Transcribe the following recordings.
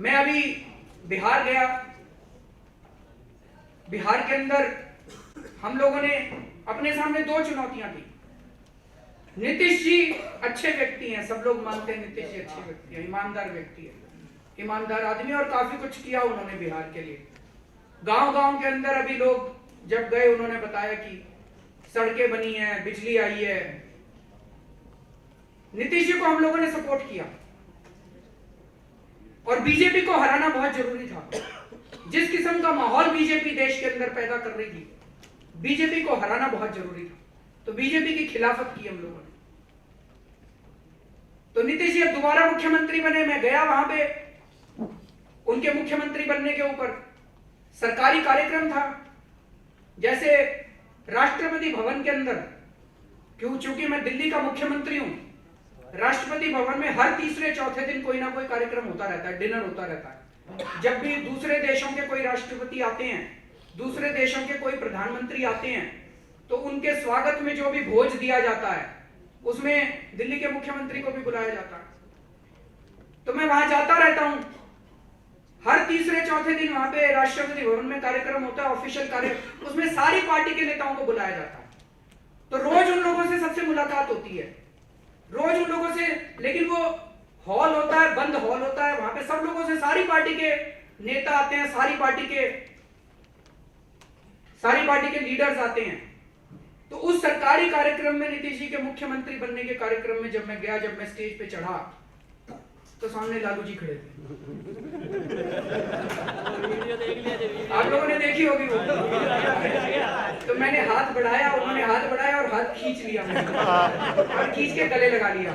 मैं अभी बिहार गया। बिहार के अंदर हम लोगों ने अपने सामने दो चुनौतियां थी। नीतीश जी अच्छे व्यक्ति हैं, सब लोग मानते हैं नीतीश जी अच्छे व्यक्ति हैं, ईमानदार व्यक्ति है, ईमानदार आदमी, और काफी कुछ किया उन्होंने बिहार के लिए। गांव-गांव के अंदर अभी लोग जब गए, उन्होंने बताया कि सड़कें बनी हैं, बिजली आई है। नीतीश जी को हम लोगों ने सपोर्ट किया और बीजेपी को हराना बहुत जरूरी था। जिस किस्म का माहौल बीजेपी देश के अंदर पैदा कर रही थी, बीजेपी को हराना बहुत जरूरी था, तो बीजेपी की खिलाफत की हम लोगों ने। तो नीतीश जी अब दोबारा मुख्यमंत्री बने। मैं गया वहां पे, उनके मुख्यमंत्री बनने के ऊपर सरकारी कार्यक्रम था। जैसे राष्ट्रपति भवन के अंदर, चूंकि मैं दिल्ली का मुख्यमंत्री हूं, राष्ट्रपति भवन में हर तीसरे चौथे दिन कोई ना कोई कार्यक्रम होता रहता है, डिनर होता रहता है। जब भी दूसरे देशों के कोई राष्ट्रपति आते हैं, दूसरे देशों के कोई प्रधानमंत्री आते हैं, तो उनके स्वागत में जो भी भोज दिया जाता है, उसमें दिल्ली के मुख्यमंत्री को भी बुलाया जाता है। तो मैं वहां जाता रहता हूं, हर तीसरे चौथे दिन वहां पे राष्ट्रपति भवन में कार्यक्रम होता है, ऑफिशियल कार्यक्रम, उसमें सारी पार्टी के नेताओं को बुलाया जाता है। तो रोज उन लोगों से सबसे मुलाकात होती है, रोज उन लोगों से। लेकिन वो हॉल होता है, बंद हॉल होता है, वहां पे सब लोगों से सारी पार्टी के नेता आते हैं, सारी पार्टी के लीडर्स आते हैं। तो उस सरकारी कार्यक्रम में, नीतीश जी के मुख्यमंत्री बनने के कार्यक्रम में जब मैं गया, जब मैं स्टेज पे चढ़ा, तो सामने लालू जी खड़े थे। आप लोगों ने देखी होगी वो। तो मैंने हाथ बढ़ाया, उन्होंने हाथ बढ़ाया और हाथ खींच लिया और खींच के गले लगा लिया।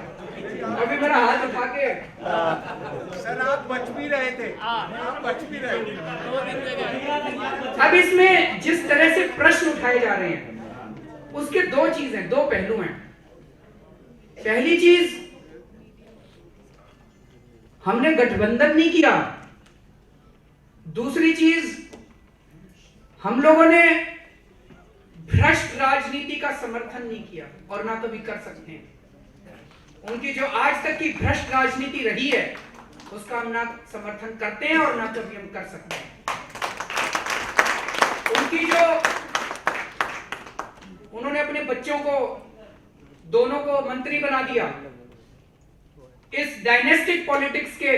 अभी मेरा हाथ उठा के, सर आप बच भी रहे थे, आप बच भी रहे थे। अब इसमें जिस तरह से प्रश्न उठाए जा रहे हैं, उसके दो चीजें, दो पहलू हैं। पहली चीज, हमने गठबंधन नहीं किया। दूसरी चीज, हम लोगों ने भ्रष्ट राजनीति का समर्थन नहीं किया और ना कभी कर सकते हैं। उनकी जो आज तक की भ्रष्ट राजनीति रही है, उसका हम ना समर्थन करते हैं और ना कभी हम कर सकते हैं। उनकी जो, उन्होंने अपने बच्चों को, दोनों को मंत्री बना दिया, इस डायनेस्टिक पॉलिटिक्स के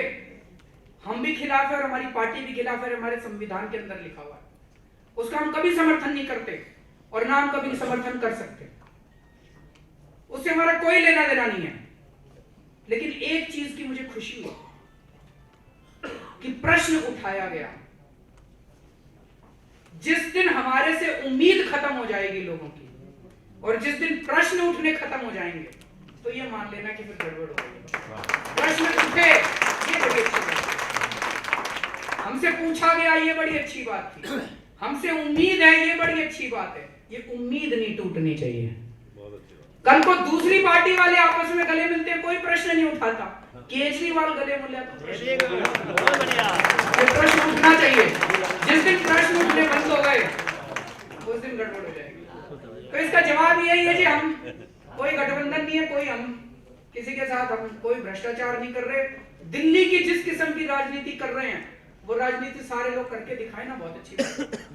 हम भी खिलाफ है और हमारी पार्टी भी खिलाफ है, हमारे संविधान के अंदर लिखा हुआ है। उसका हम कभी समर्थन नहीं करते और ना हम कभी समर्थन कर सकते। उससे हमारा कोई लेना देना नहीं है। लेकिन एक चीज की मुझे खुशी हुई कि प्रश्न उठाया गया। जिस दिन हमारे से उम्मीद खत्म हो जाएगी लोगों की, और जिस दिन प्रश्न उठने खत्म हो जाएंगे, तो ये मान लेना कि फिर गड़बड़ हो गई। प्रश्न उठे, ये बड़ी अच्छी बात है। हमसे पूछा गया, ये बड़ी अच्छी बात थी। हमसे उम्मीद है, ये बड़ी अच्छी बात है। ये उम्मीद नहीं टूटनी चाहिए। कल को दूसरी पार्टी वाले आपस में गले मिलते हैं, कोई प्रश्न नहीं उठाता, केजरीवाल गले मिला तो प्रश्न उठना चाहिए। जिस दिन प्रश्न उठने बंद हो गए, उस दिन गड़बड़ हो जाएगी। तो इसका जवाब यही है कि हम कोई गठबंधन नहीं है, कोई हम किसी के साथ हम कोई भ्रष्टाचार नहीं कर रहे। दिल्ली की जिस किस्म की राजनीति कर रहे हैं, वो राजनीति सारे लोग करके दिखाए ना, बहुत अच्छी बात है।